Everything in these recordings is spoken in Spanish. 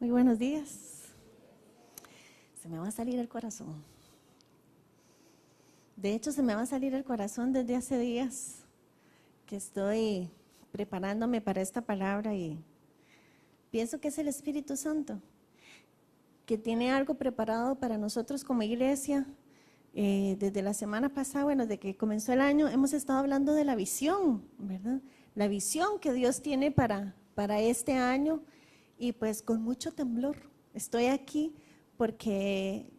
Muy buenos días. Se me va a salir el corazón. De hecho, se me va a salir el corazón desde hace días que estoy preparándome para esta palabra y pienso que es el Espíritu Santo que tiene algo preparado para nosotros como iglesia. Desde la semana pasada, bueno, desde que comenzó el año, hemos estado hablando de la visión, ¿verdad? La visión que Dios tiene para este año. Y pues con mucho temblor estoy aquí porque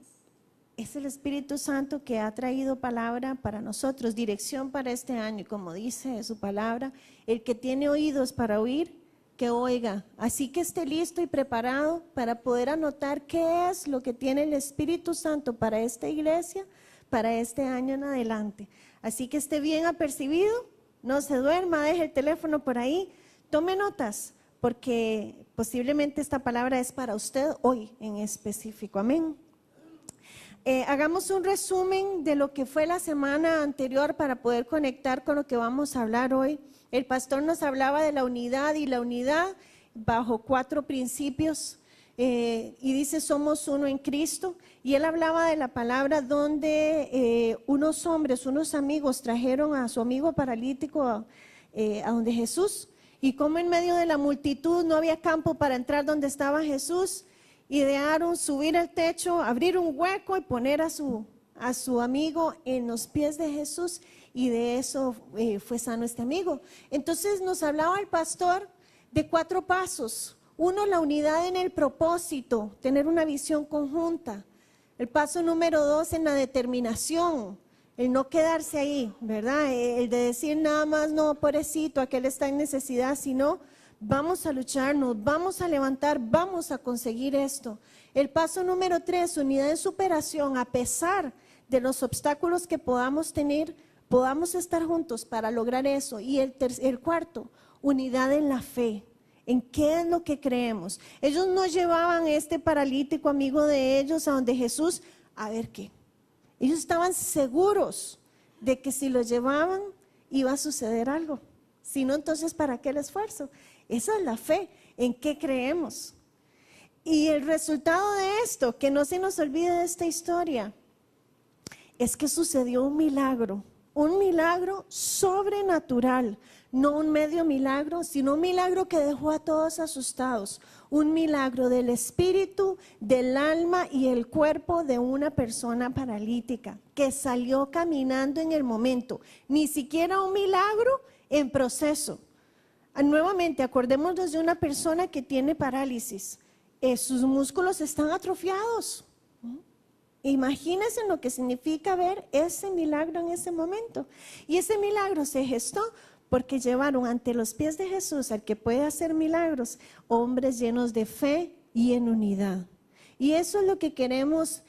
es el Espíritu Santo que ha traído palabra para nosotros, dirección para este año. Y como dice su palabra, el que tiene oídos para oír, que oiga. Así que esté listo y preparado para poder anotar qué es lo que tiene el Espíritu Santo para esta iglesia, para este año en adelante. Así que esté bien apercibido, no se duerma, deje el teléfono por ahí, tome notas, porque posiblemente esta palabra es para usted hoy en específico. Amén. Hagamos un resumen de lo que fue la semana anterior para poder conectar con lo que vamos a hablar hoy. El pastor nos hablaba de la unidad y la unidad bajo 4 principios y dice somos uno en Cristo. Y él hablaba de la palabra donde unos hombres, unos amigos trajeron a su amigo paralítico a donde Jesús. Y como en medio de la multitud no había campo para entrar donde estaba Jesús, idearon subir al techo, abrir un hueco y poner a su amigo en los pies de Jesús, y de eso fue sano este amigo. Entonces nos hablaba el pastor de 4 pasos. 1, la unidad en el propósito, tener una visión conjunta. El paso número 2, en la determinación. El no quedarse ahí, ¿verdad? El de decir nada más, no, pobrecito, aquel está en necesidad, sino vamos a luchar, nos vamos a levantar, vamos a conseguir esto. El paso número 3, unidad en superación. A pesar de los obstáculos que podamos tener, podamos estar juntos para lograr eso. Y el cuarto, unidad en la fe. ¿En qué es lo que creemos? Ellos no llevaban a este paralítico amigo de ellos a donde Jesús, a ver qué. Ellos estaban seguros de que si lo llevaban iba a suceder algo. Si no, entonces ¿para qué el esfuerzo? Esa es la fe, en qué creemos. Y el resultado de esto, que no se nos olvide de esta historia, es que sucedió un milagro sobrenatural. No un medio milagro, sino un milagro que dejó a todos asustados. Un milagro del espíritu, del alma y el cuerpo de una persona paralítica que salió caminando en el momento. Ni siquiera un milagro en proceso. Nuevamente, acordémonos de una persona que tiene parálisis. Sus músculos están atrofiados. Imagínense lo que significa ver ese milagro en ese momento. Y ese milagro se gestó porque llevaron ante los pies de Jesús, al que puede hacer milagros, hombres llenos de fe y en unidad. Y eso es lo que queremos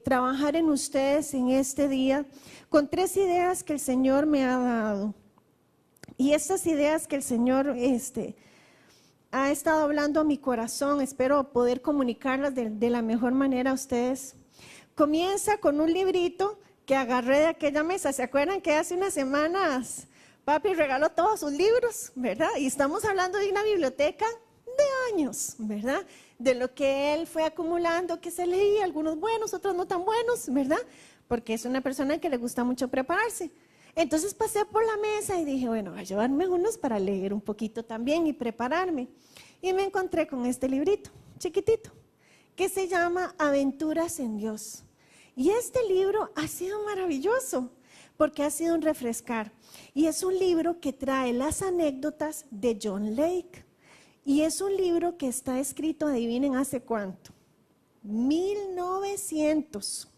trabajar en ustedes en este día, con 3 ideas que el Señor me ha dado. Y estas ideas que el Señor ha estado hablando a mi corazón, espero poder comunicarlas de la mejor manera a ustedes. Comienza con un librito que agarré de aquella mesa. ¿Se acuerdan que hace unas semanas papi regaló todos sus libros, verdad? Y estamos hablando de una biblioteca de años, ¿verdad? De lo que él fue acumulando, que se leía, algunos buenos, otros no tan buenos, ¿verdad? Porque es una persona que le gusta mucho prepararse. Entonces pasé por la mesa y dije, bueno, voy a llevarme unos para leer un poquito también y prepararme. Y me encontré con este librito, chiquitito, que se llama Aventuras en Dios. Y este libro ha sido maravilloso, porque ha sido un refrescar. Y es un libro que trae las anécdotas de John Lake. Y es un libro que está escrito, adivinen, ¿hace cuánto? 1900.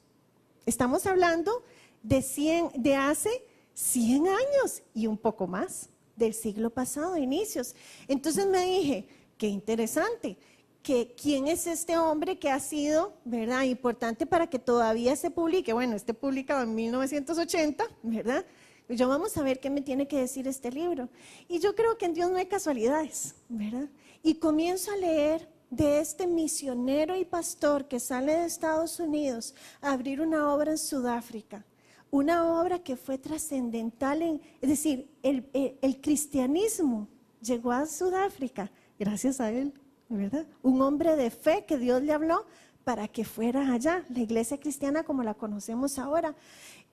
Estamos hablando de hace 100 años y un poco más, del siglo pasado, inicios. Entonces me dije, qué interesante, que quién es este hombre que ha sido, ¿verdad?, importante para que todavía se publique. Bueno, publicado en 1980, ¿verdad? Yo vamos a ver qué me tiene que decir este libro. Y yo creo que en Dios no hay casualidades, ¿verdad? Y comienzo a leer de este misionero y pastor que sale de Estados Unidos a abrir una obra en Sudáfrica. Una obra que fue trascendental, es decir, el cristianismo llegó a Sudáfrica gracias a él. ¿verdad? Un hombre de fe que Dios le habló para que fuera allá, la iglesia cristiana como la conocemos ahora.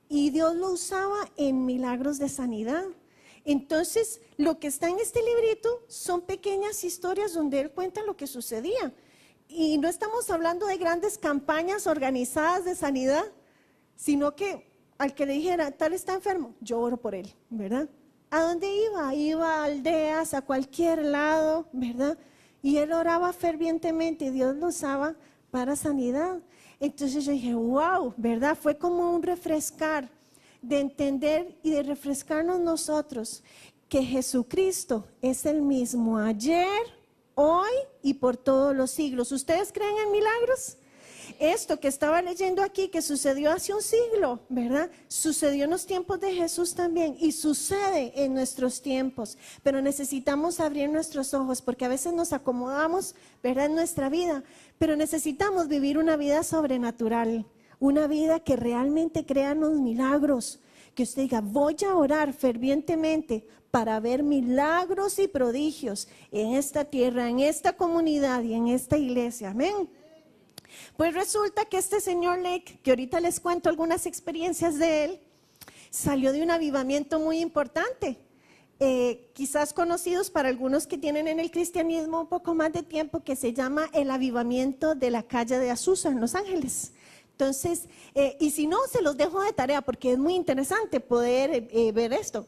Y Dios lo usaba en milagros de sanidad. Entonces, lo que está en este librito son pequeñas historias donde él cuenta lo que sucedía. Y no estamos hablando de grandes campañas organizadas de sanidad, sino que al que le dijera, tal está enfermo, yo oro por él, ¿verdad? ¿A dónde iba? Iba a aldeas, a cualquier lado, ¿verdad? Y él oraba fervientemente y Dios lo usaba para sanidad. Entonces yo dije, wow, ¿verdad? Fue como un refrescar de entender y de refrescarnos nosotros que Jesucristo es el mismo ayer, hoy y por todos los siglos. ¿Ustedes creen en milagros? Esto que estaba leyendo aquí, que sucedió hace un siglo, ¿verdad? Sucedió en los tiempos de Jesús también y sucede en nuestros tiempos, pero necesitamos abrir nuestros ojos porque a veces nos acomodamos, ¿verdad? En nuestra vida, pero necesitamos vivir una vida sobrenatural, una vida que realmente crea en los milagros, que usted diga, voy a orar fervientemente para ver milagros y prodigios en esta tierra, en esta comunidad y en esta iglesia, amén. Pues resulta que este señor Lake, que ahorita les cuento algunas experiencias de él, salió de un avivamiento muy importante, quizás conocidos para algunos que tienen en el cristianismo un poco más de tiempo, que se llama el avivamiento de la calle de Azusa en Los Ángeles. Entonces, y si no, se los dejo de tarea porque es muy interesante poder ver esto.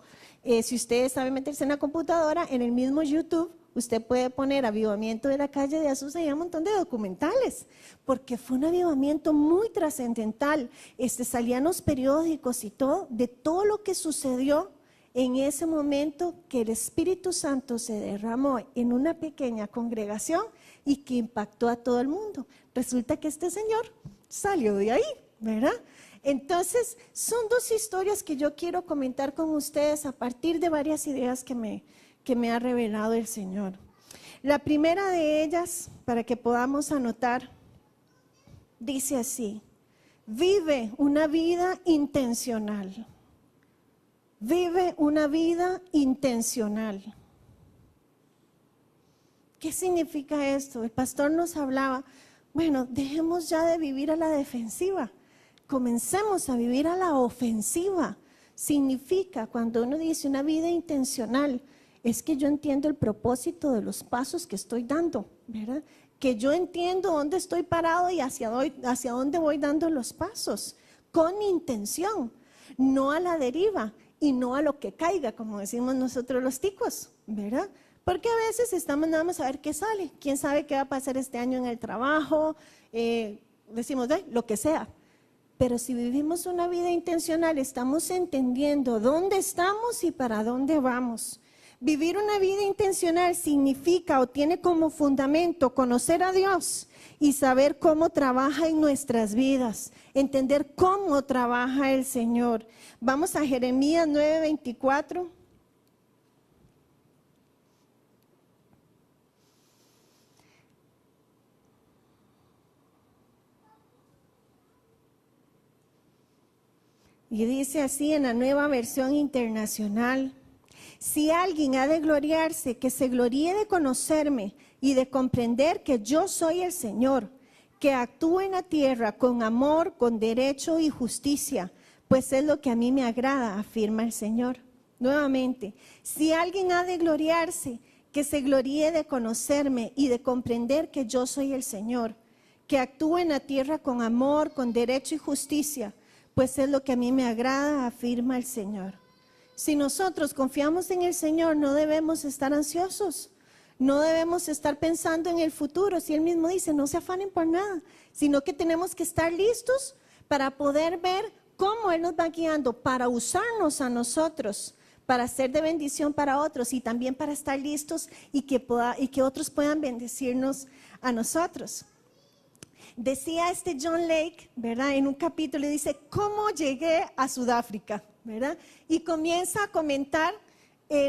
Si ustedes saben meterse en la computadora, en el mismo YouTube, usted puede poner avivamiento de la calle de Azusa y hay un montón de documentales, porque fue un avivamiento muy trascendental. Salían los periódicos y todo, de todo lo que sucedió en ese momento que el Espíritu Santo se derramó en una pequeña congregación y que impactó a todo el mundo. Resulta que este señor salió de ahí, ¿verdad? Entonces, son dos historias que yo quiero comentar con ustedes a partir de varias ideas que me ha revelado el Señor. La primera de ellas, para que podamos anotar, dice así: vive una vida intencional. Vive una vida intencional. ¿Qué significa esto? El pastor nos hablaba, bueno, dejemos ya de vivir a la defensiva, comencemos a vivir a la ofensiva. Significa, cuando uno dice una vida intencional, es que yo entiendo el propósito de los pasos que estoy dando, ¿verdad? Que yo entiendo dónde estoy parado y hacia dónde voy dando los pasos, con intención, no a la deriva y no a lo que caiga, como decimos nosotros los ticos, ¿verdad? Porque a veces estamos nada más a ver qué sale, quién sabe qué va a pasar este año en el trabajo, decimos, lo que sea. Pero si vivimos una vida intencional, estamos entendiendo dónde estamos y para dónde vamos. Vivir una vida intencional significa o tiene como fundamento conocer a Dios y saber cómo trabaja en nuestras vidas, entender cómo trabaja el Señor. Vamos a Jeremías 9:24. Y dice así en la Nueva Versión Internacional: si alguien ha de gloriarse, que se gloríe de conocerme y de comprender que yo soy el Señor, que actúo en la tierra con amor, con derecho y justicia, pues es lo que a mí me agrada, afirma el Señor. Nuevamente, si alguien ha de gloriarse, que se gloríe de conocerme y de comprender que yo soy el Señor, que actúo en la tierra con amor, con derecho y justicia, pues es lo que a mí me agrada, afirma el Señor. Si nosotros confiamos en el Señor, no debemos estar ansiosos, no debemos estar pensando en el futuro. Si Él mismo dice, no se afanen por nada, sino que tenemos que estar listos para poder ver cómo Él nos va guiando, para usarnos a nosotros, para ser de bendición para otros y también para estar listos y que otros puedan bendecirnos a nosotros. Decía John Lake, ¿verdad? En un capítulo dice, ¿cómo llegué a Sudáfrica? ¿Verdad? Y comienza a comentar,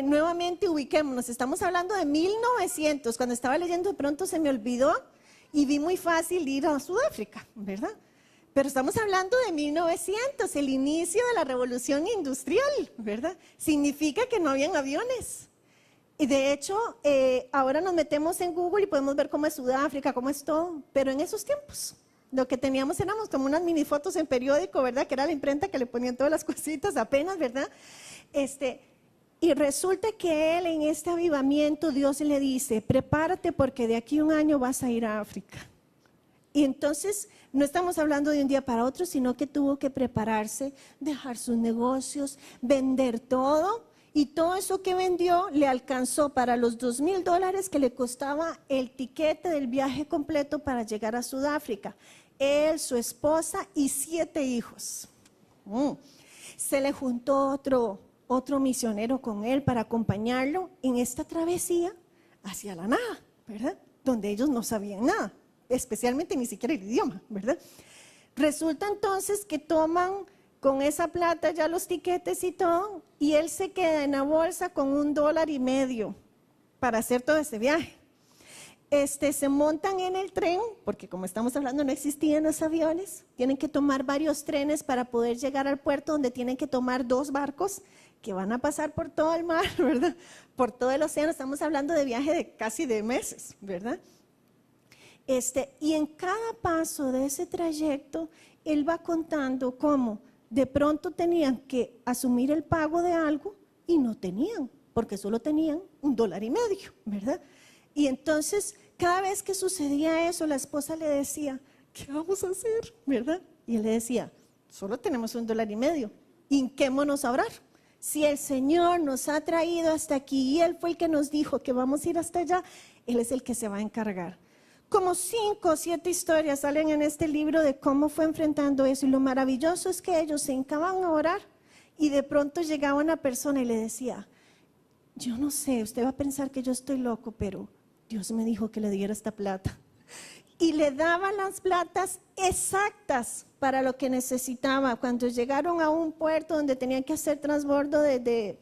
nuevamente ubiquémonos, estamos hablando de 1900, cuando estaba leyendo de pronto se me olvidó y vi muy fácil ir a Sudáfrica, ¿verdad? Pero estamos hablando de 1900, el inicio de la revolución industrial, ¿verdad? Significa que no habían aviones. Y de hecho, ahora nos metemos en Google y podemos ver cómo es Sudáfrica, cómo es todo, pero en esos tiempos lo que teníamos éramos como unas mini fotos en periódico, ¿verdad? Que era la imprenta que le ponían todas las cositas apenas, ¿verdad? Y resulta que él en este avivamiento, Dios le dice, prepárate porque de aquí a un año vas a ir a África. Y entonces no estamos hablando de un día para otro, sino que tuvo que prepararse, dejar sus negocios, vender todo. Y todo eso que vendió le alcanzó para los $2,000 que le costaba el tiquete del viaje completo para llegar a Sudáfrica. Él, su esposa y 7 hijos. Se le juntó otro misionero con él para acompañarlo en esta travesía hacia la nada, ¿verdad? Donde ellos no sabían nada, especialmente ni siquiera el idioma, ¿verdad? Resulta entonces que toman con esa plata ya los tiquetes y todo, y él se queda en la bolsa con $1.50 para hacer todo ese viaje. Se montan en el tren, porque como estamos hablando no existían los aviones, tienen que tomar varios trenes para poder llegar al puerto donde tienen que tomar 2 barcos que van a pasar por todo el mar, ¿verdad? Por todo el océano, estamos hablando de viaje de casi de meses, ¿verdad? Y en cada paso de ese trayecto, él va contando cómo de pronto tenían que asumir el pago de algo y no tenían, porque solo tenían $1.50, ¿verdad? Y entonces, cada vez que sucedía eso, la esposa le decía, ¿qué vamos a hacer? ¿Verdad? Y él le decía, solo tenemos $1.50, hinquémonos a orar. Si el Señor nos ha traído hasta aquí y Él fue el que nos dijo que vamos a ir hasta allá, Él es el que se va a encargar. Como 5 o 7 historias salen en este libro de cómo fue enfrentando eso. Y lo maravilloso es que ellos se hincaban a orar y de pronto llegaba una persona y le decía, yo no sé, usted va a pensar que yo estoy loco, pero Dios me dijo que le diera esta plata. Y le daba las platas exactas para lo que necesitaba. Cuando llegaron a un puerto donde tenían que hacer transbordo de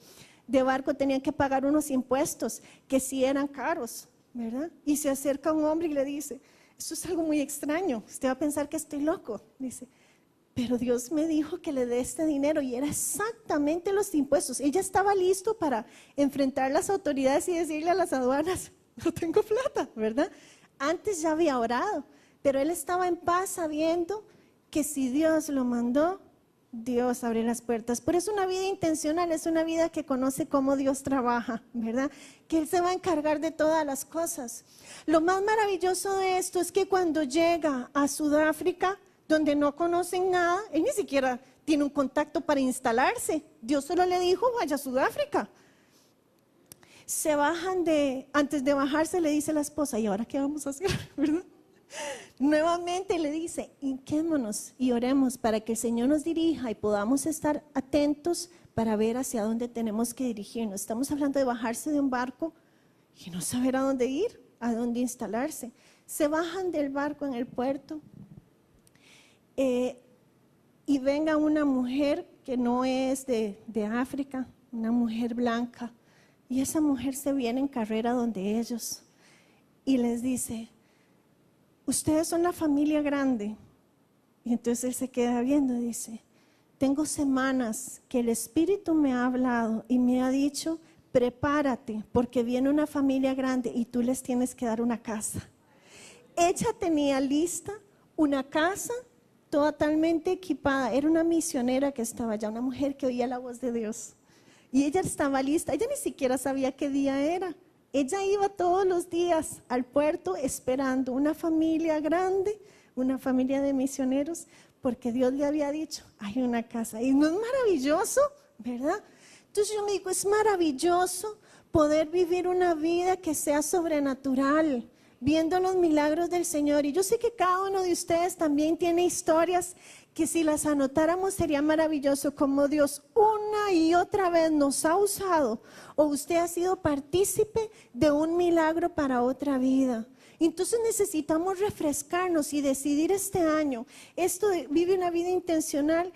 barco, tenían que pagar unos impuestos que sí eran caros, ¿verdad? Y se acerca un hombre y le dice, esto es algo muy extraño, usted va a pensar que estoy loco. Dice, pero Dios me dijo que le dé este dinero y era exactamente los impuestos. Ella estaba listo para enfrentar las autoridades y decirle a las aduanas, no tengo plata, ¿verdad? Antes ya había orado, pero él estaba en paz sabiendo que si Dios lo mandó, Dios abre las puertas. Pero es una vida intencional, es una vida que conoce cómo Dios trabaja, ¿verdad? Que Él se va a encargar de todas las cosas. Lo más maravilloso de esto es que cuando llega a Sudáfrica, donde no conocen nada, él ni siquiera tiene un contacto para instalarse. Dios solo le dijo, vaya a Sudáfrica. Se bajan antes de bajarse le dice la esposa, ¿y ahora qué vamos a hacer? ¿Verdad? Nuevamente le dice, hinquémonos y oremos para que el Señor nos dirija y podamos estar atentos para ver hacia dónde tenemos que dirigirnos. Estamos hablando de bajarse de un barco y no saber a dónde ir, a dónde instalarse. Se bajan del barco en el puerto y venga una mujer que no es de África, una mujer blanca. Y esa mujer se viene en carrera donde ellos y les dice, ustedes son la familia grande. Y entonces él se queda viendo y dice, tengo semanas que el Espíritu me ha hablado y me ha dicho, prepárate porque viene una familia grande y tú les tienes que dar una casa. Ella tenía lista una casa totalmente equipada, era una misionera que estaba allá, una mujer que oía la voz de Dios. Y ella estaba lista, ella ni siquiera sabía qué día era. Ella iba todos los días al puerto esperando una familia grande, una familia de misioneros, porque Dios le había dicho, hay una casa. Y no es maravilloso, ¿verdad? Entonces yo me digo, es maravilloso poder vivir una vida que sea sobrenatural, viendo los milagros del Señor. Y yo sé que cada uno de ustedes también tiene historias que si las anotáramos sería maravilloso como Dios una y otra vez nos ha usado o usted ha sido partícipe de un milagro para otra vida. Entonces necesitamos refrescarnos y decidir este año, esto de vive una vida intencional.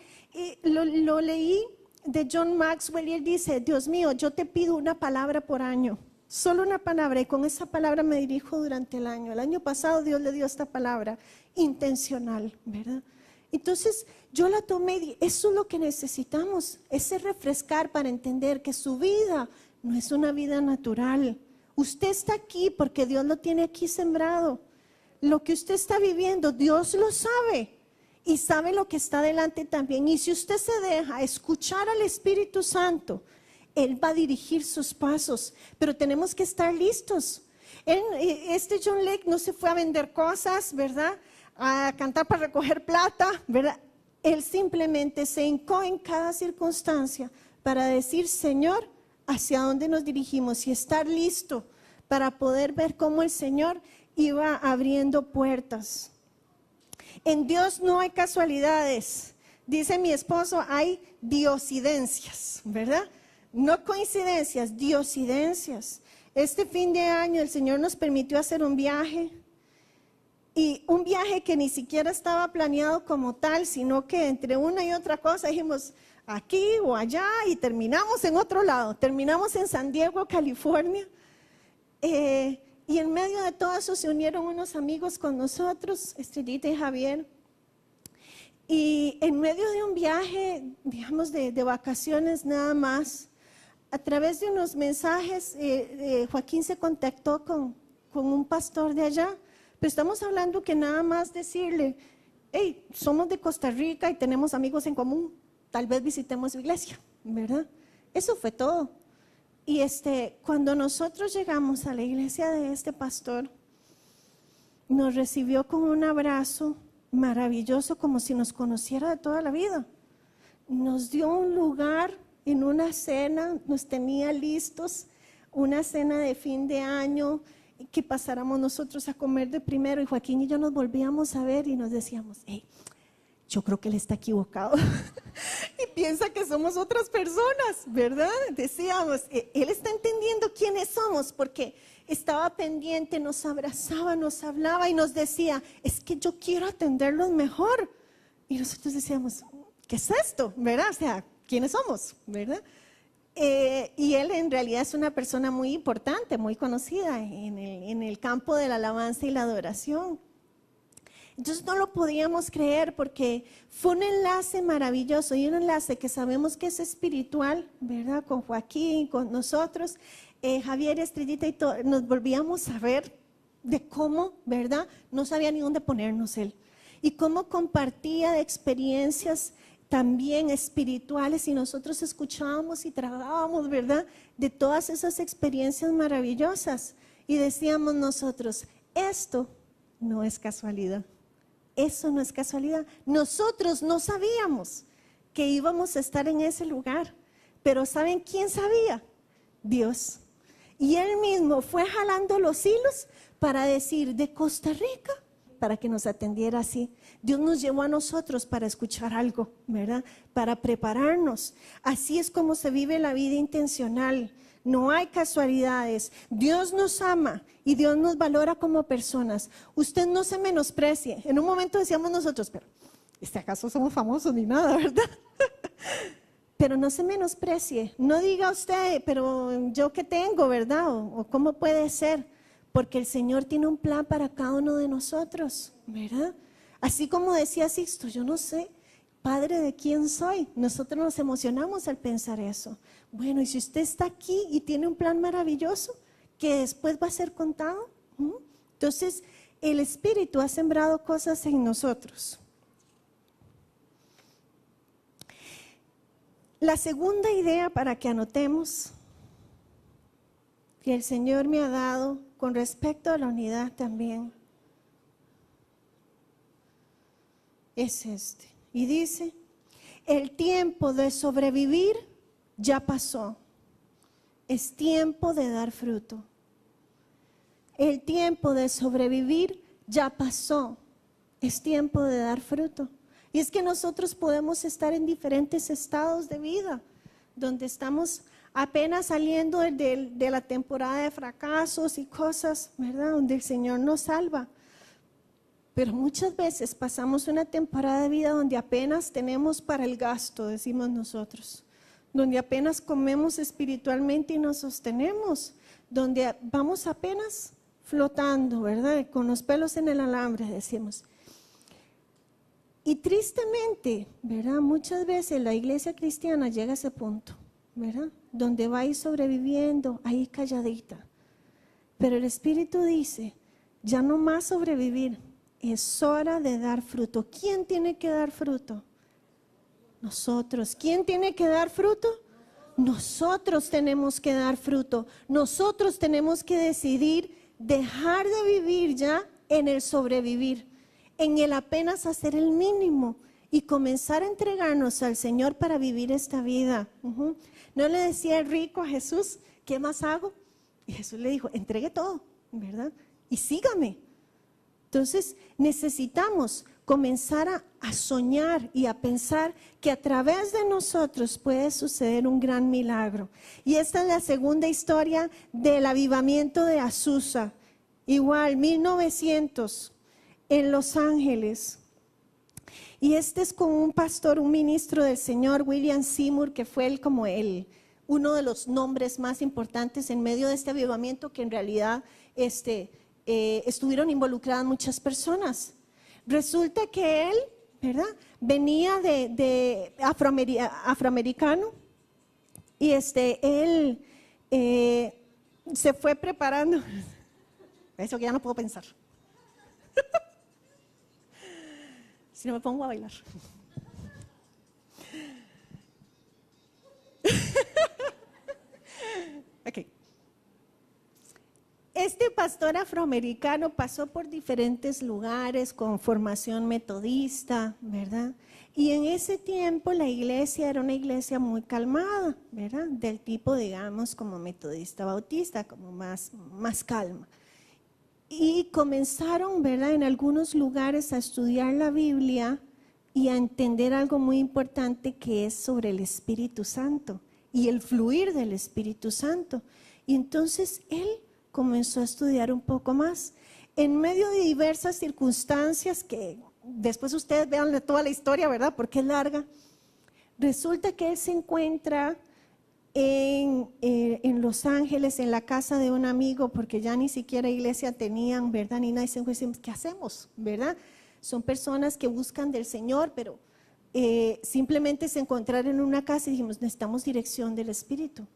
Lo leí de John Maxwell y él dice, Dios mío, yo te pido una palabra por año. Solo una palabra y con esa palabra me dirijo durante el año. El año pasado Dios le dio esta palabra, intencional, ¿verdad? Entonces yo la tomé y dije, eso es lo que necesitamos, ese refrescar para entender que su vida no es una vida natural. Usted está aquí porque Dios lo tiene aquí sembrado. Lo que usted está viviendo, Dios lo sabe y sabe lo que está delante también. Y si usted se deja escuchar al Espíritu Santo, Él va a dirigir sus pasos, pero tenemos que estar listos. John Lake no se fue a vender cosas, ¿verdad? A cantar para recoger plata, ¿verdad? Él simplemente se hincó en cada circunstancia para decir, Señor, ¿hacia dónde nos dirigimos? Y estar listo para poder ver cómo el Señor iba abriendo puertas. En Dios no hay casualidades. Dice mi esposo, hay diosidencias, ¿verdad? No coincidencias, diosidencias. Este fin de año el Señor nos permitió hacer un viaje. Y un viaje que ni siquiera estaba planeado como tal, sino que entre una y otra cosa dijimos aquí o allá y terminamos en otro lado. Terminamos en San Diego, California. Y en medio de todo eso se unieron unos amigos con nosotros, Estrellita y Javier. Y en medio de un viaje, digamos, de vacaciones nada más, a través de unos mensajes, Joaquín se contactó con un pastor de allá. Pero estamos hablando que nada más decirle, hey, somos de Costa Rica y tenemos amigos en común, tal vez visitemos su iglesia, ¿verdad? Eso fue todo. Y cuando nosotros llegamos a la iglesia de este pastor, nos recibió con un abrazo maravilloso, como si nos conociera de toda la vida. Nos dio un lugar en una cena, nos tenía listos, una cena de fin de año, que pasáramos nosotros a comer de primero, y Joaquín y yo nos volvíamos a ver y nos decíamos, hey, yo creo que él está equivocado y piensa que somos otras personas, ¿verdad? Decíamos, él está entendiendo quiénes somos, porque estaba pendiente, nos abrazaba, nos hablaba y nos decía, es que yo quiero atenderlos mejor. Y nosotros decíamos, ¿qué es esto? ¿Verdad? O sea, ¿quiénes somos? ¿Verdad? Y él en realidad es una persona muy importante, muy conocida en el campo de la alabanza y la adoración. Entonces no lo podíamos creer porque fue un enlace maravilloso y un enlace que sabemos que es espiritual, ¿verdad? Con Joaquín, con nosotros, Javier, Estrellita y todo, nos volvíamos a ver de cómo, ¿verdad? No sabía ni dónde ponernos él. Y cómo compartía de experiencias también espirituales, y nosotros escuchábamos y tragábamos, ¿verdad? De todas esas experiencias maravillosas. Y decíamos nosotros, esto no es casualidad. Eso no es casualidad. Nosotros no sabíamos que íbamos a estar en ese lugar, pero ¿saben quién sabía? Dios. Y Él mismo fue jalando los hilos para decir, de Costa Rica, para que nos atendiera así. Dios nos llevó a nosotros para escuchar algo, ¿verdad? Para prepararnos. Así es como se vive la vida intencional. No hay casualidades. Dios nos ama y Dios nos valora como personas. Usted no se menosprecie. En un momento decíamos nosotros, pero ¿acaso somos famosos ni nada, verdad? Pero no se menosprecie. No diga usted, pero ¿yo qué tengo, verdad? O ¿cómo puede ser? Porque el Señor tiene un plan para cada uno de nosotros, ¿verdad? Así como decía Sixto, yo no sé, Padre, ¿de quién soy? Nosotros nos emocionamos al pensar eso. Bueno, y si usted está aquí y tiene un plan maravilloso que después va a ser contado, entonces el Espíritu ha sembrado cosas en nosotros. La segunda idea para que anotemos que el Señor me ha dado con respecto a la unidad también es y dice, el tiempo de sobrevivir ya pasó, es tiempo de dar fruto. El tiempo de sobrevivir ya pasó, es tiempo de dar fruto. Y es que nosotros podemos estar en diferentes estados de vida, donde estamos apenas saliendo de la temporada de fracasos y cosas, ¿verdad? Donde el Señor nos salva. Pero muchas veces pasamos una temporada de vida donde apenas tenemos para el gasto, decimos nosotros. Donde apenas comemos espiritualmente y nos sostenemos. Donde vamos apenas flotando, ¿verdad? Con los pelos en el alambre, decimos. Y tristemente, ¿verdad? Muchas veces la iglesia cristiana llega a ese punto. ¿verdad? Donde va a ir sobreviviendo, ahí calladita. Pero el Espíritu dice, ya no más sobrevivir, es hora de dar fruto. ¿Quién tiene que dar fruto? Nosotros. ¿Quién tiene que dar fruto? Nosotros tenemos que dar fruto. Nosotros tenemos que decidir dejar de vivir ya en el sobrevivir, en el apenas hacer el mínimo y comenzar a entregarnos al Señor para vivir esta vida. No le decía el rico a Jesús, ¿qué más hago? Y Jesús le dijo, entregue todo, ¿verdad? Y sígame. Entonces necesitamos comenzar a soñar y a pensar que a través de nosotros puede suceder un gran milagro. Y esta es la segunda historia del avivamiento de Azusa. Igual, 1900, en Los Ángeles. Y este es con un pastor, un ministro del Señor, William Seymour, que fue uno de los nombres más importantes en medio de este avivamiento, que en realidad estuvieron involucradas muchas personas. Resulta que él, ¿verdad? Venía de afroamericano y él se fue preparando. Eso que ya no puedo pensar. Si no me pongo a bailar. Ok. Este pastor afroamericano pasó por diferentes lugares con formación metodista, ¿verdad? Y en ese tiempo la iglesia era una iglesia muy calmada, ¿verdad? Del tipo, digamos, como metodista bautista, como más calma. Y comenzaron, ¿verdad?, en algunos lugares a estudiar la Biblia y a entender algo muy importante que es sobre el Espíritu Santo y el fluir del Espíritu Santo. Y entonces él comenzó a estudiar un poco más. En medio de diversas circunstancias que después ustedes vean toda la historia, ¿verdad?, porque es larga. Resulta que él se encuentra en Los Ángeles, en la casa de un amigo, porque ya ni siquiera iglesia tenían, ¿verdad? Ni nada, y decimos, ¿qué hacemos? ¿Verdad? Son personas que buscan del Señor, pero simplemente se encontraron en una casa y dijimos, necesitamos dirección del Espíritu.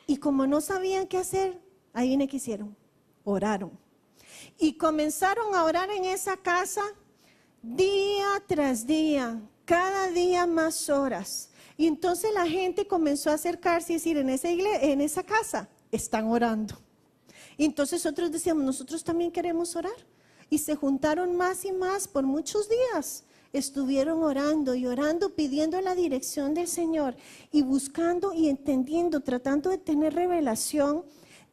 Y como no sabían qué hacer, ahí viene que hicieron, oraron. Y comenzaron a orar en esa casa día tras día, cada día más horas. Y entonces la gente comenzó a acercarse y decir, en esa casa están orando. Y entonces otros decíamos, nosotros también queremos orar. Y se juntaron más y más por muchos días. Estuvieron orando y orando, pidiendo la dirección del Señor y buscando y entendiendo, tratando de tener revelación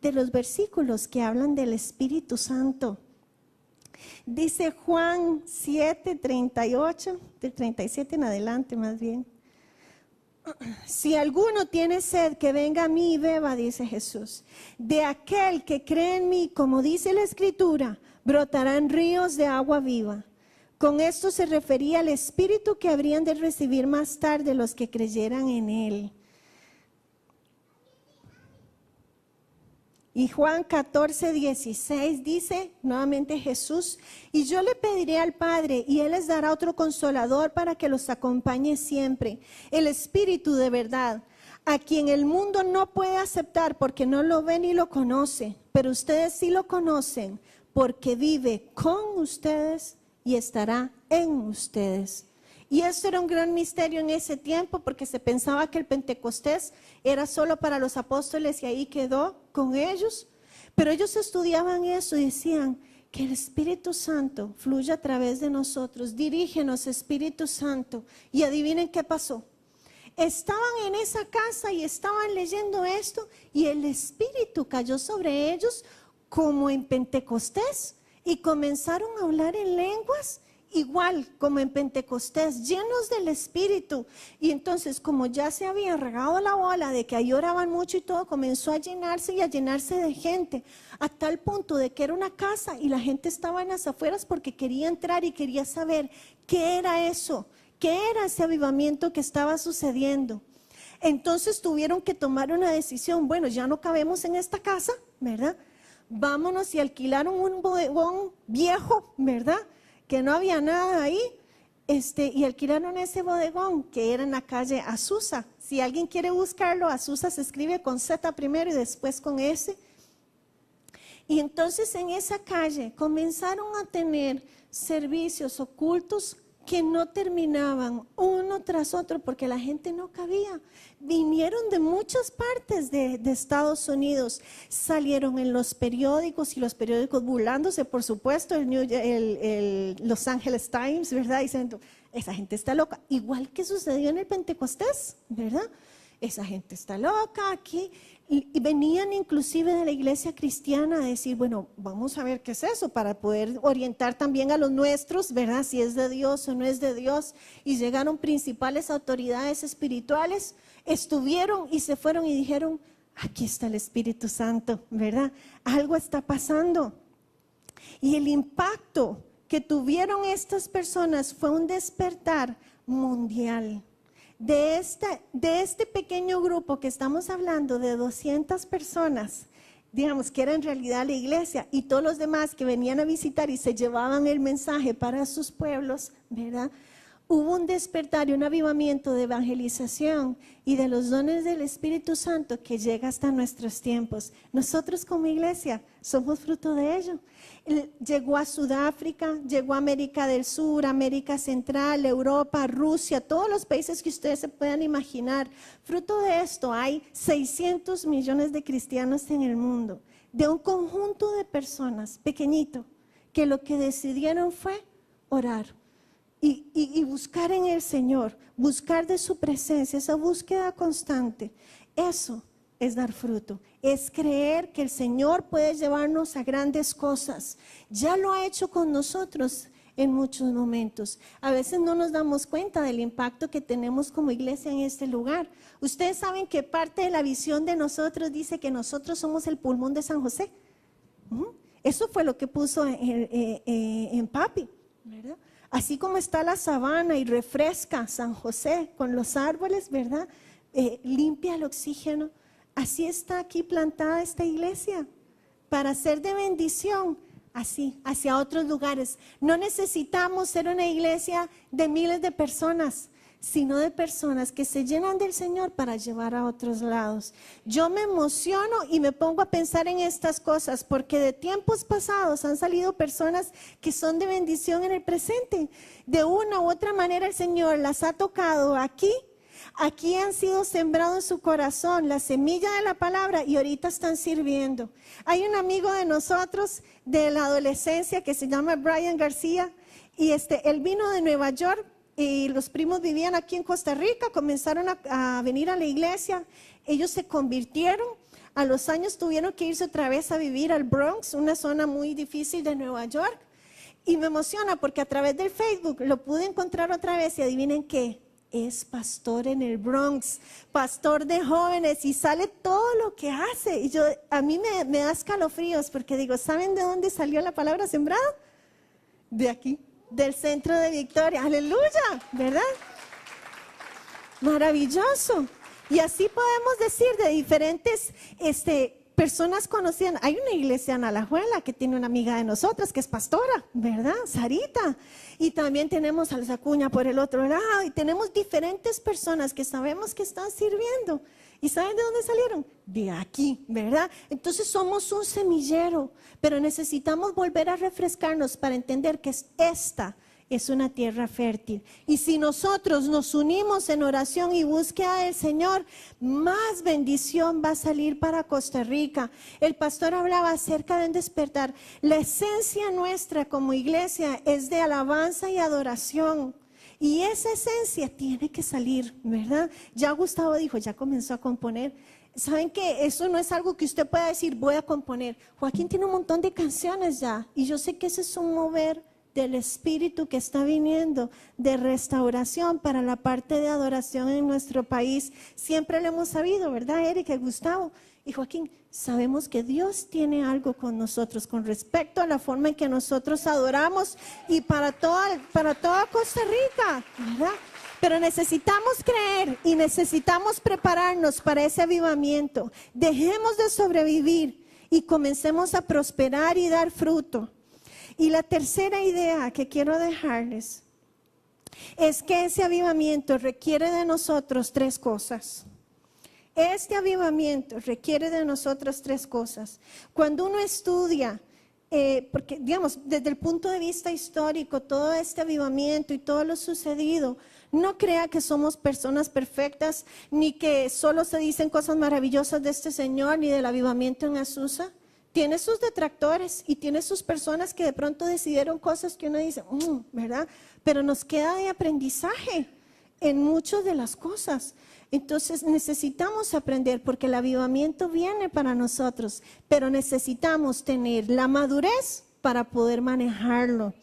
de los versículos que hablan del Espíritu Santo. Dice Juan 7:38, del 37 en adelante más bien. Si alguno tiene sed, que venga a mí y beba, dice Jesús. De aquel que cree en mí, como dice la Escritura, brotarán ríos de agua viva. Con esto se refería al Espíritu que habrían de recibir más tarde los que creyeran en él. Y Juan 14:16 dice nuevamente Jesús, y yo le pediré al Padre y Él les dará otro consolador para que los acompañe siempre, el Espíritu de verdad, a quien el mundo no puede aceptar porque no lo ve ni lo conoce, pero ustedes sí lo conocen porque vive con ustedes y estará en ustedes. Y esto era un gran misterio en ese tiempo porque se pensaba que el Pentecostés era solo para los apóstoles y ahí quedó con ellos. Pero ellos estudiaban eso y decían que el Espíritu Santo fluye a través de nosotros. Dirígenos, Espíritu Santo. Y adivinen qué pasó. Estaban en esa casa y estaban leyendo esto y el Espíritu cayó sobre ellos como en Pentecostés y comenzaron a hablar en lenguas. Igual como en Pentecostés, llenos del Espíritu. Y entonces, como ya se había regado la bola de que ahí oraban mucho y todo, comenzó a llenarse y a llenarse de gente, a tal punto de que era una casa y la gente estaba en las afueras porque quería entrar y quería saber qué era eso, qué era ese avivamiento que estaba sucediendo. Entonces tuvieron que tomar una decisión. Bueno, ya no cabemos en esta casa, ¿verdad? Vámonos, y alquilaron un bodegón viejo, ¿verdad?, que no había nada ahí, y alquilaron ese bodegón que era en la calle Azusa. Si alguien quiere buscarlo, Azusa se escribe con Z primero y después con S. Y entonces en esa calle comenzaron a tener servicios ocultos que no terminaban uno tras otro porque la gente no cabía. Vinieron de muchas partes de Estados Unidos, salieron en los periódicos y los periódicos burlándose, por supuesto, el Los Angeles Times, ¿verdad? Diciendo, esa gente está loca, igual que sucedió en el Pentecostés, ¿verdad? Esa gente está loca aquí. Y venían inclusive de la iglesia cristiana a decir, bueno, vamos a ver qué es eso para poder orientar también a los nuestros, ¿verdad? Si es de Dios o no es de Dios. Y llegaron principales autoridades espirituales, estuvieron y se fueron y dijeron, aquí está el Espíritu Santo, ¿verdad? Algo está pasando. Y el impacto que tuvieron estas personas fue un despertar mundial. De este pequeño grupo que estamos hablando, de 200 personas, digamos que era en realidad la iglesia, y todos los demás que venían a visitar y se llevaban el mensaje para sus pueblos, ¿verdad? Hubo un despertar y un avivamiento de evangelización y de los dones del Espíritu Santo que llega hasta nuestros tiempos. Nosotros como iglesia somos fruto de ello. Llegó a Sudáfrica, llegó a América del Sur, América Central, Europa, Rusia, todos los países que ustedes se puedan imaginar. Fruto de esto hay 600 millones de cristianos en el mundo, de un conjunto de personas pequeñito que lo que decidieron fue orar. Y buscar en el Señor, buscar de su presencia, esa búsqueda constante, eso es dar fruto, es creer que el Señor puede llevarnos a grandes cosas. Ya lo ha hecho con nosotros en muchos momentos. A veces no nos damos cuenta del impacto que tenemos como iglesia en este lugar. Ustedes saben que parte de la visión de nosotros dice que nosotros somos el pulmón de San José. Eso fue lo que puso en Papi, ¿verdad? Así como está la sabana y refresca San José con los árboles, ¿verdad? Limpia el oxígeno. Así está aquí plantada esta iglesia para ser de bendición, así, hacia otros lugares. No necesitamos ser una iglesia de miles de personas, sino de personas que se llenan del Señor para llevar a otros lados. Yo me emociono y me pongo a pensar en estas cosas porque de tiempos pasados han salido personas que son de bendición en el presente. De una u otra manera el Señor las ha tocado aquí. Aquí han sido sembrados en su corazón la semilla de la palabra y ahorita están sirviendo. Hay un amigo de nosotros de la adolescencia que se llama Brian García y él vino de Nueva York. Y los primos vivían aquí en Costa Rica, comenzaron a venir a la iglesia, ellos se convirtieron, a los años tuvieron que irse otra vez a vivir al Bronx, una zona muy difícil de Nueva York, y me emociona porque a través del Facebook lo pude encontrar otra vez y adivinen qué, es pastor en el Bronx, pastor de jóvenes y sale todo lo que hace, y a mí me da escalofríos porque digo, ¿saben de dónde salió la palabra sembrada? De aquí. Del centro de Victoria, aleluya, ¿verdad? Maravilloso. Y así podemos decir de diferentes personas conocidas. Hay una iglesia en Alajuela que tiene una amiga de nosotras que es pastora, ¿verdad? Sarita. Y también tenemos a Alzacuña por el otro lado y tenemos diferentes personas que sabemos que están sirviendo. ¿Y saben de dónde salieron? De aquí, ¿verdad? Entonces somos un semillero, pero necesitamos volver a refrescarnos para entender que esta es una tierra fértil. Y si nosotros nos unimos en oración y búsqueda del Señor, más bendición va a salir para Costa Rica. El pastor hablaba acerca de un despertar. La esencia nuestra como iglesia es de alabanza y adoración. Y esa esencia tiene que salir, ¿verdad? Ya Gustavo dijo, ya comenzó a componer. ¿Saben qué? Eso no es algo que usted pueda decir, voy a componer. Joaquín tiene un montón de canciones ya. Y yo sé que ese es un mover del Espíritu que está viniendo de restauración para la parte de adoración en nuestro país. Siempre lo hemos sabido, ¿verdad, Erika y Gustavo? Y Joaquín, sabemos que Dios tiene algo con nosotros con respecto a la forma en que nosotros adoramos y para toda Costa Rica, ¿verdad? Pero necesitamos creer y necesitamos prepararnos para ese avivamiento. Dejemos de sobrevivir y comencemos a prosperar y dar fruto. Y la tercera idea que quiero dejarles es que ese avivamiento requiere de nosotros tres cosas. Este avivamiento requiere de nosotros tres cosas. Cuando uno estudia, porque digamos, desde el punto de vista histórico, todo este avivamiento y todo lo sucedido, no crea que somos personas perfectas, ni que solo se dicen cosas maravillosas de este Señor, ni del avivamiento en Azusa. Tiene sus detractores y tiene sus personas que de pronto decidieron cosas que uno dice, ¿verdad? Pero nos queda de aprendizaje en muchas de las cosas. Entonces necesitamos aprender porque el avivamiento viene para nosotros, pero necesitamos tener la madurez para poder manejarlo.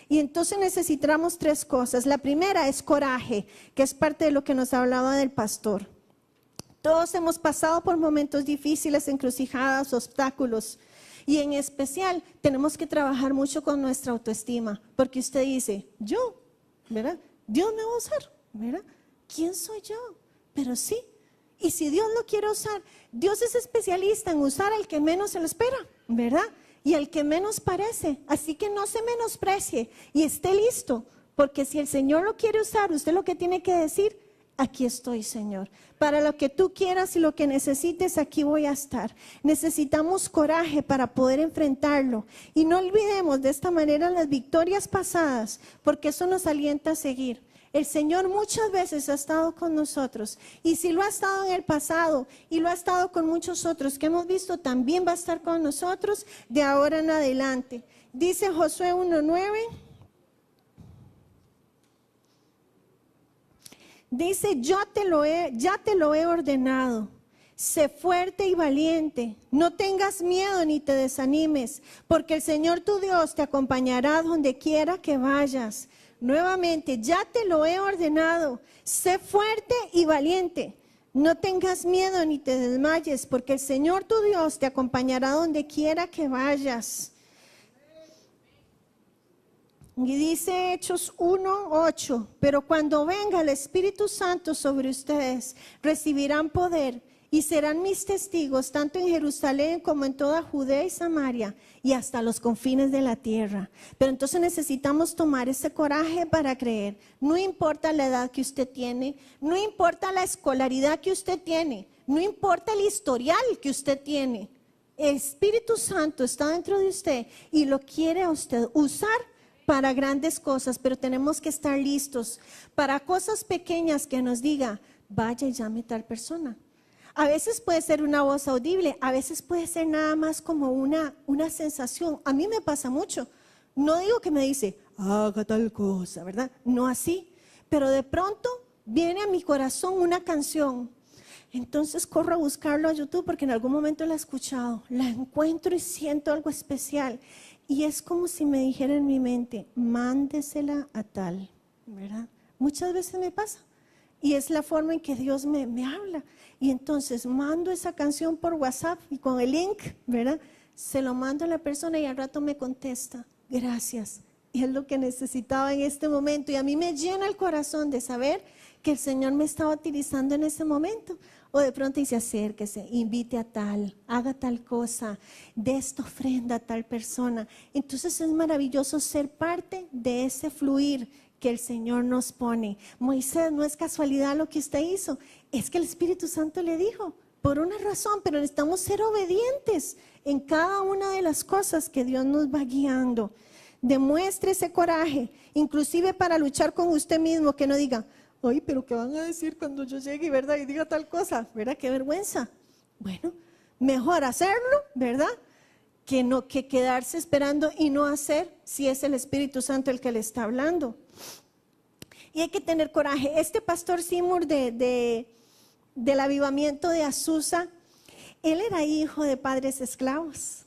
Y entonces necesitamos tres cosas. La primera es coraje, que es parte de lo que nos hablaba del pastor. Todos hemos pasado por momentos difíciles, encrucijadas, obstáculos. Y en especial tenemos que trabajar mucho con nuestra autoestima. Porque usted dice, yo, ¿verdad? Dios me va a usar, ¿verdad? ¿Quién soy yo? Pero sí. Y si Dios lo quiere usar, Dios es especialista en usar al que menos se lo espera, ¿verdad? Y al que menos parece. Así que no se menosprecie y esté listo. Porque si el Señor lo quiere usar, usted lo que tiene que decir, aquí estoy, Señor. Para lo que tú quieras y lo que necesites, aquí voy a estar. Necesitamos coraje para poder enfrentarlo. Y no olvidemos de esta manera las victorias pasadas, porque eso nos alienta a seguir. El Señor muchas veces ha estado con nosotros. Y si lo ha estado en el pasado y lo ha estado con muchos otros que hemos visto, también va a estar con nosotros de ahora en adelante. Dice Josué 1:9. Dice, ya te lo he ordenado, sé fuerte y valiente, no tengas miedo ni te desanimes, porque el Señor tu Dios te acompañará donde quiera que vayas. Nuevamente, ya te lo he ordenado, sé fuerte y valiente, no tengas miedo ni te desmayes, porque el Señor tu Dios te acompañará donde quiera que vayas. Y dice Hechos 1:8, pero cuando venga el Espíritu Santo sobre ustedes, recibirán poder y serán mis testigos tanto en Jerusalén como en toda Judea y Samaria y hasta los confines de la tierra. Pero entonces necesitamos tomar ese coraje para creer. No importa la edad que usted tiene, no importa la escolaridad que usted tiene, no importa el historial que usted tiene. El Espíritu Santo está dentro de usted y lo quiere a usted usar para grandes cosas, pero tenemos que estar listos para cosas pequeñas que nos diga, vaya y llame a tal persona. A veces puede ser una voz audible, a veces puede ser nada más como una sensación. A mí me pasa mucho. No digo que me dice, haga tal cosa, ¿verdad? No así, pero de pronto viene a mi corazón una canción. Entonces corro a buscarlo a YouTube porque en algún momento la he escuchado, la encuentro y siento algo especial. Y es como si me dijera en mi mente, mándesela a tal, ¿verdad? Muchas veces me pasa. Y es la forma en que Dios me habla. Y entonces mando esa canción por WhatsApp y con el link, ¿verdad? Se lo mando a la persona y al rato me contesta, gracias. Y es lo que necesitaba en este momento. Y a mí me llena el corazón de saber que el Señor me estaba utilizando en ese momento. O de pronto dice, acérquese, invite a tal, haga tal cosa, dé esta ofrenda a tal persona. Entonces es maravilloso ser parte de ese fluir que el Señor nos pone. Moisés, no es casualidad lo que usted hizo, es que el Espíritu Santo le dijo, por una razón, pero necesitamos ser obedientes en cada una de las cosas que Dios nos va guiando. Demuestre ese coraje, inclusive para luchar con usted mismo, que no diga, ay, pero ¿qué van a decir cuando yo llegue, verdad? Y diga tal cosa, ¿verdad? Qué vergüenza. Bueno, mejor hacerlo, ¿verdad? Que no, que quedarse esperando y no hacer si es el Espíritu Santo el que le está hablando. Y hay que tener coraje. Este pastor Seymour del avivamiento de Azusa, él era hijo de padres esclavos.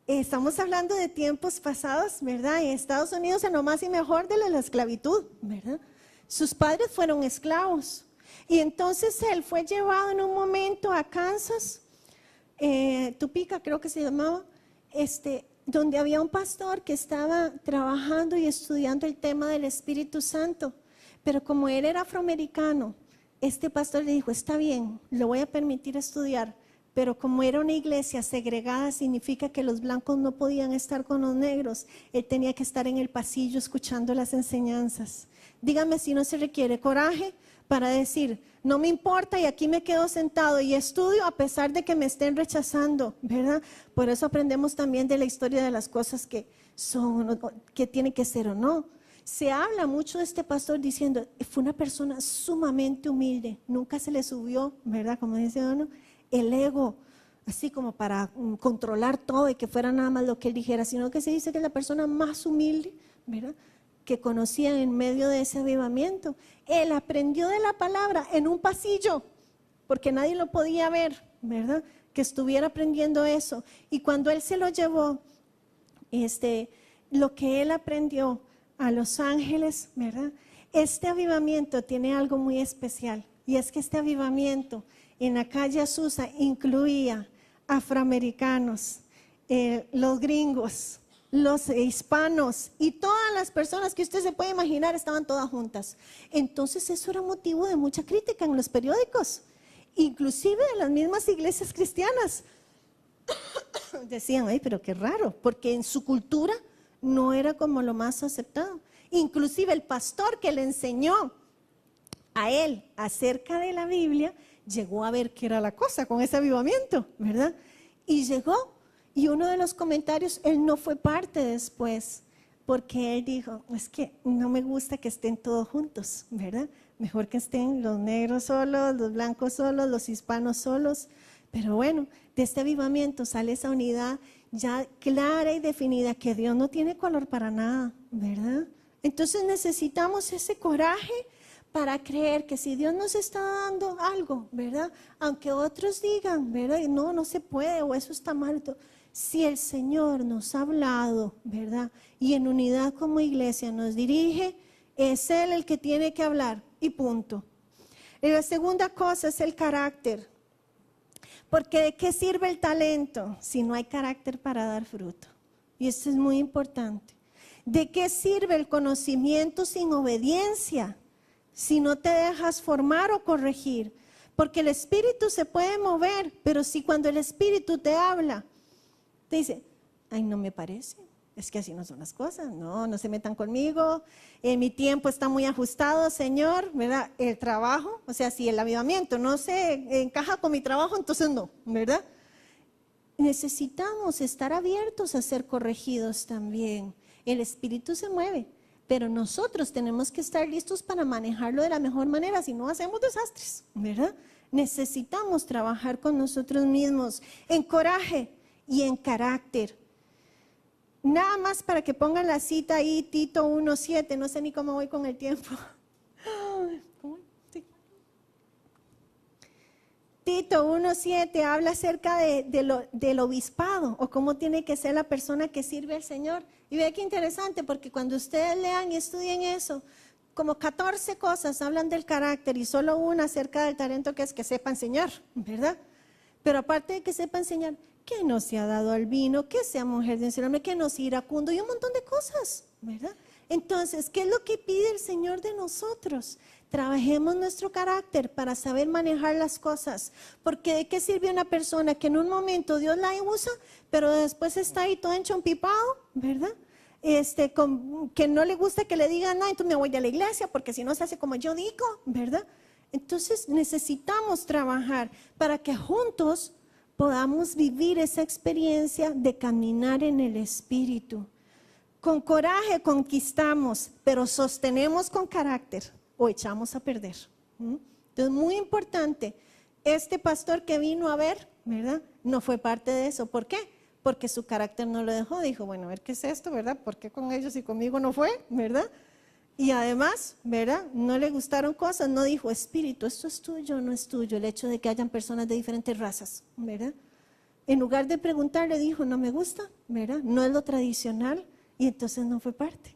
Estamos hablando de tiempos pasados, ¿verdad? En Estados Unidos en lo más y mejor de la esclavitud, ¿verdad? Sus padres fueron esclavos. Y entonces él fue llevado en un momento a Kansas, Topeka creo que se llamaba, donde había un pastor que estaba trabajando y estudiando el tema del Espíritu Santo. Pero como él era afroamericano, este pastor le dijo, está bien, lo voy a permitir estudiar, pero como era una iglesia segregada, significa que los blancos no podían estar con los negros. Él tenía que estar en el pasillo escuchando las enseñanzas. Dígame si no se requiere coraje para decir, no me importa y aquí me quedo sentado y estudio a pesar de que me estén rechazando, ¿verdad? Por eso aprendemos también de la historia de las cosas que son, que tienen que ser o no. Se habla mucho de este pastor diciendo, fue una persona sumamente humilde, nunca se le subió, ¿verdad? Como dice uno, el ego, así como para controlar todo y que fuera nada más lo que él dijera, sino que se dice que es la persona más humilde, ¿verdad?, que conocía en medio de ese avivamiento. Él aprendió de la palabra en un pasillo, porque nadie lo podía ver, ¿verdad?, que estuviera aprendiendo eso. Y cuando él se lo llevó, lo que él aprendió a Los Ángeles, ¿verdad? Este avivamiento tiene algo muy especial, y es que este avivamiento en la calle Azusa incluía afroamericanos, los gringos, los hispanos y todas las personas que usted se puede imaginar estaban todas juntas. Entonces eso era motivo de mucha crítica en los periódicos, inclusive de las mismas iglesias cristianas. Decían, ay, pero qué raro, porque en su cultura no era como lo más aceptado. Inclusive el pastor que le enseñó a él acerca de la Biblia llegó a ver qué era la cosa con ese avivamiento, ¿verdad? Y llegó, y uno de los comentarios, él no fue parte después, porque él dijo, es que no me gusta que estén todos juntos, ¿verdad? Mejor que estén los negros solos, los blancos solos, los hispanos solos. Pero bueno, de este avivamiento sale esa unidad ya clara y definida, que Dios no tiene color para nada, ¿verdad? Entonces necesitamos ese coraje para creer que si Dios nos está dando algo, ¿verdad? Aunque otros digan, ¿verdad? No, no se puede, o eso está mal. Si el Señor nos ha hablado, ¿verdad? Y en unidad como iglesia nos dirige, es Él el que tiene que hablar, y punto. Y la segunda cosa es el carácter. Porque ¿de qué sirve el talento si no hay carácter para dar fruto? Y esto es muy importante. ¿De qué sirve el conocimiento sin obediencia si no te dejas formar o corregir? Porque el Espíritu se puede mover, pero si cuando el Espíritu te habla, te dice, ay, no me parece, es que así no son las cosas, no se metan conmigo, mi tiempo está muy ajustado, Señor, ¿verdad? El trabajo, o sea, si el avivamiento no se encaja con mi trabajo, entonces no, ¿verdad? Necesitamos estar abiertos a ser corregidos también. El Espíritu se mueve, pero nosotros tenemos que estar listos para manejarlo de la mejor manera, si no hacemos desastres, ¿verdad? Necesitamos trabajar con nosotros mismos en coraje y en carácter. Nada más para que pongan la cita ahí, Tito 1:7, no sé ni cómo voy con el tiempo. Tito 1:7 habla acerca del obispado, o cómo tiene que ser la persona que sirve al Señor. Y ve qué interesante, porque cuando ustedes lean y estudien eso, como 14 cosas hablan del carácter y solo una acerca del talento, que es que sepa enseñar, ¿verdad? Pero aparte de que sepa enseñar, que no se ha dado al vino, que sea mujer de un solo hombre, que no sea iracundo y un montón de cosas, ¿verdad? Entonces, ¿qué es lo que pide el Señor de nosotros? Trabajemos nuestro carácter para saber manejar las cosas, porque ¿de qué sirve una persona que en un momento Dios la usa, pero después está ahí todo enchompipado, ¿verdad? Que no le gusta que le digan, no, entonces me voy de la iglesia, porque si no se hace como yo digo, ¿verdad? Entonces necesitamos trabajar para que juntos podamos vivir esa experiencia de caminar en el Espíritu. Con coraje conquistamos, pero sostenemos con carácter o echamos a perder. Entonces, muy importante, este pastor que vino a ver, ¿verdad? No fue parte de eso. ¿Por qué? Porque su carácter no lo dejó. Dijo, bueno, a ver qué es esto, ¿verdad? ¿Por qué con ellos y conmigo no fue, ¿verdad? Y además, ¿verdad? No le gustaron cosas, no dijo, Espíritu, esto es tuyo, no es tuyo. El hecho de que hayan personas de diferentes razas, ¿verdad? En lugar de preguntarle, dijo, no me gusta, ¿verdad? No es lo tradicional, y entonces no fue parte.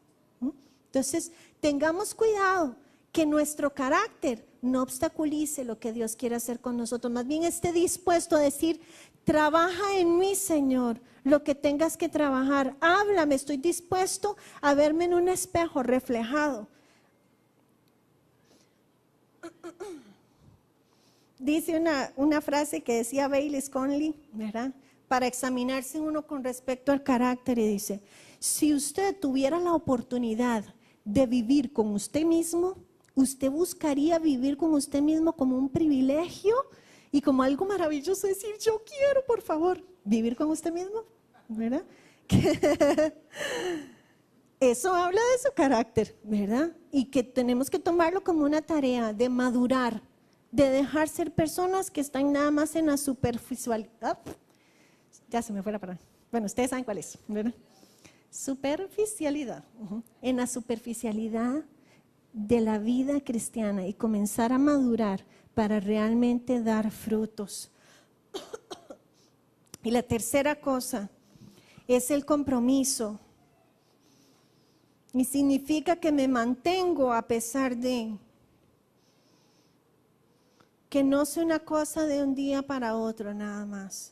Entonces, tengamos cuidado que nuestro carácter no obstaculice lo que Dios quiere hacer con nosotros. Más bien esté dispuesto a decir, trabaja en mí, Señor, lo que tengas que trabajar. Háblame, estoy dispuesto a verme en un espejo reflejado. Dice una frase que decía Bailey Conley, ¿verdad? Para examinarse uno con respecto al carácter, y dice: si usted tuviera la oportunidad de vivir con usted mismo, usted buscaría vivir con usted mismo como un privilegio y como algo maravilloso, decir: yo quiero, por favor, vivir con usted mismo, ¿verdad? Eso habla de su carácter, ¿verdad? Y que tenemos que tomarlo como una tarea de madurar, de dejar ser personas que están nada más en la superficialidad. Ya se me fue la palabra. Bueno, ustedes saben cuál es, ¿verdad? Superficialidad. En la superficialidad de la vida cristiana y comenzar a madurar para realmente dar frutos. Y la tercera cosa es el compromiso. Y significa que me mantengo a pesar de, que no sea una cosa de un día para otro nada más,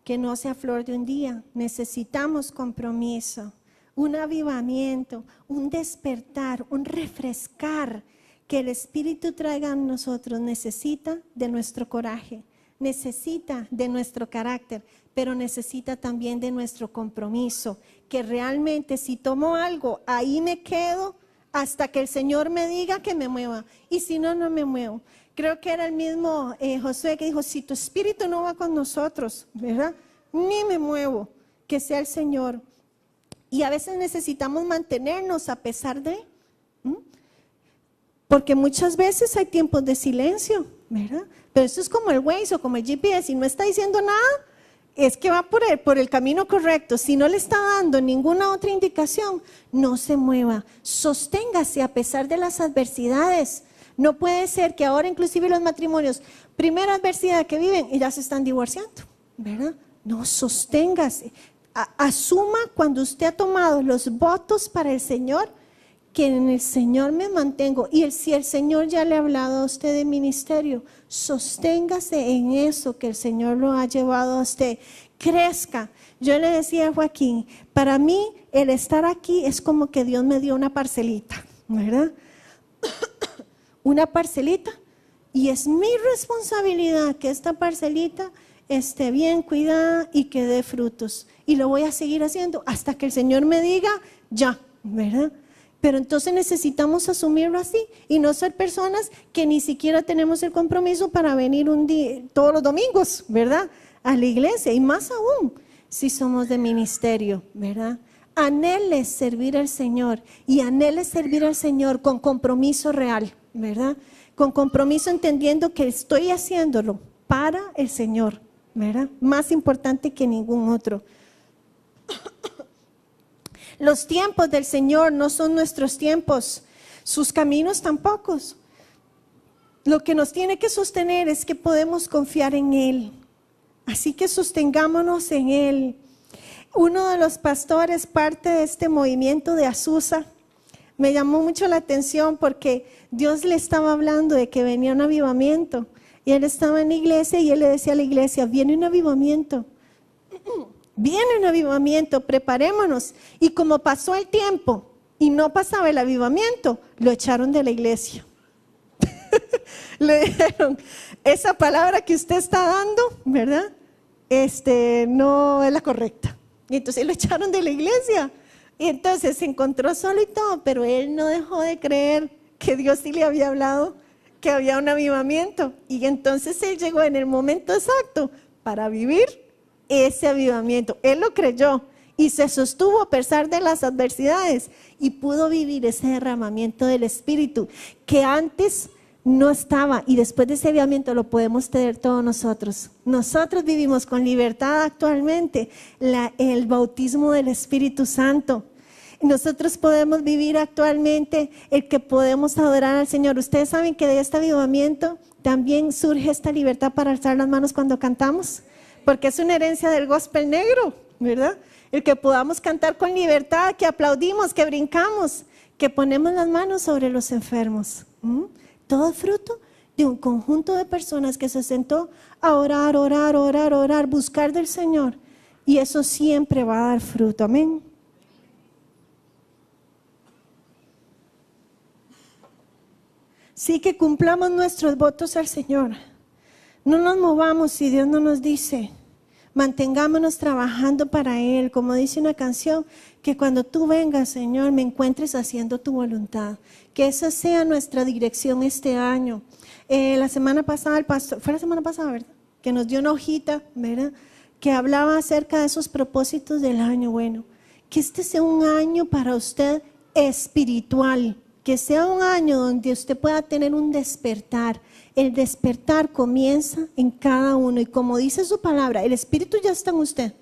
que no sea flor de un día. Necesitamos compromiso, un avivamiento, un despertar, un refrescar que el Espíritu traiga a nosotros. Necesita de nuestro coraje, necesita de nuestro carácter, pero necesita también de nuestro compromiso, que realmente si tomo algo, ahí me quedo hasta que el Señor me diga que me mueva, y si no, no me muevo. Creo que era el mismo Josué que dijo: si tu espíritu no va con nosotros, ¿verdad? Ni me muevo, que sea el Señor. Y a veces necesitamos mantenernos a pesar de, porque muchas veces hay tiempos de silencio, ¿verdad? Pero eso es como el Waze o como el GPS, si no está diciendo nada, es que va por el camino correcto. Si no le está dando ninguna otra indicación, no se mueva, sosténgase a pesar de las adversidades. No puede ser que ahora inclusive los matrimonios, primera adversidad que viven y ya se están divorciando, ¿verdad? No, sosténgase, asuma cuando usted ha tomado los votos para el Señor, que en el Señor me mantengo. Y si el Señor ya le ha hablado a usted de ministerio, sosténgase en eso que el Señor lo ha llevado a usted. Crezca. Yo le decía a Joaquín, para mí el estar aquí es como que Dios me dio una parcelita, ¿verdad? Una parcelita, y es mi responsabilidad que esta parcelita esté bien cuidada y que dé frutos. Y lo voy a seguir haciendo hasta que el Señor me diga ya, ¿verdad? Pero entonces necesitamos asumirlo así y no ser personas que ni siquiera tenemos el compromiso para venir un día, todos los domingos, ¿verdad? A la iglesia, y más aún si somos de ministerio, ¿verdad? Anhele servir al Señor, y anhele servir al Señor con compromiso real, ¿verdad? Con compromiso, entendiendo que estoy haciéndolo para el Señor, ¿verdad? Más importante que ningún otro. Los tiempos del Señor no son nuestros tiempos, sus caminos tampoco. Lo que nos tiene que sostener es que podemos confiar en Él. Así que sostengámonos en Él. Uno de los pastores, parte de este movimiento de Azusa, me llamó mucho la atención porque Dios le estaba hablando de que venía un avivamiento. Y él estaba en la iglesia y él le decía a la iglesia: viene un avivamiento. Viene un avivamiento, preparémonos. Y como pasó el tiempo y no pasaba el avivamiento, lo echaron de la iglesia. Le dijeron: esa palabra que usted está dando, ¿verdad? No es la correcta. Y entonces lo echaron de la iglesia. Y entonces se encontró solo y todo, pero él no dejó de creer que Dios sí le había hablado, que había un avivamiento. Y entonces él llegó en el momento exacto para vivir ese avivamiento. Él lo creyó y se sostuvo a pesar de las adversidades y pudo vivir ese derramamiento del Espíritu que antes no estaba, y después de ese avivamiento lo podemos tener todos nosotros. Nosotros vivimos con libertad actualmente el bautismo del Espíritu Santo. Nosotros podemos vivir actualmente el que podemos adorar al Señor. Ustedes saben que de este avivamiento también surge esta libertad para alzar las manos cuando cantamos, porque es una herencia del gospel negro, ¿verdad? El que podamos cantar con libertad, que aplaudimos, que brincamos, que ponemos las manos sobre los enfermos. Todo fruto de un conjunto de personas que se sentó a orar, orar, orar, orar, buscar del Señor. Y eso siempre va a dar fruto. Amén. Sí, que cumplamos nuestros votos al Señor. No nos movamos si Dios no nos dice. Mantengámonos trabajando para Él. Como dice una canción, que cuando tú vengas, Señor, me encuentres haciendo tu voluntad. Que esa sea nuestra dirección este año. La semana pasada, el pastor, fue la semana pasada, ¿verdad? Que nos dio una hojita, ¿verdad? Que hablaba acerca de esos propósitos del año. Bueno, que este sea un año para usted espiritual. Que sea un año donde usted pueda tener un despertar. El despertar comienza en cada uno. Y como dice su palabra, el Espíritu ya está en usted.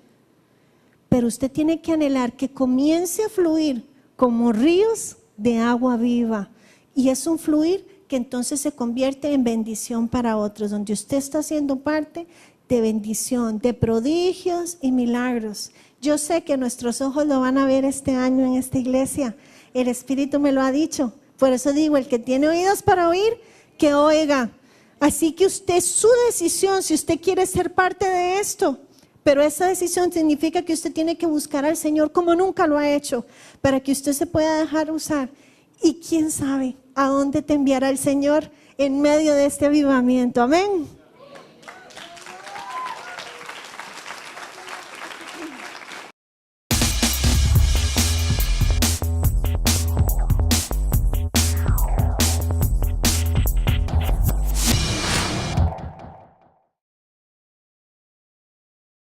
Pero usted tiene que anhelar que comience a fluir como ríos de agua viva. Y es un fluir que entonces se convierte en bendición para otros. Donde usted está siendo parte de bendición, de prodigios y milagros. Yo sé que nuestros ojos lo van a ver este año en esta iglesia. El Espíritu me lo ha dicho. Por eso digo, el que tiene oídos para oír, que oiga. Así que usted, su decisión, si usted quiere ser parte de esto. Pero esa decisión significa que usted tiene que buscar al Señor como nunca lo ha hecho, para que usted se pueda dejar usar. Y quién sabe a dónde te enviará el Señor en medio de este avivamiento. Amén.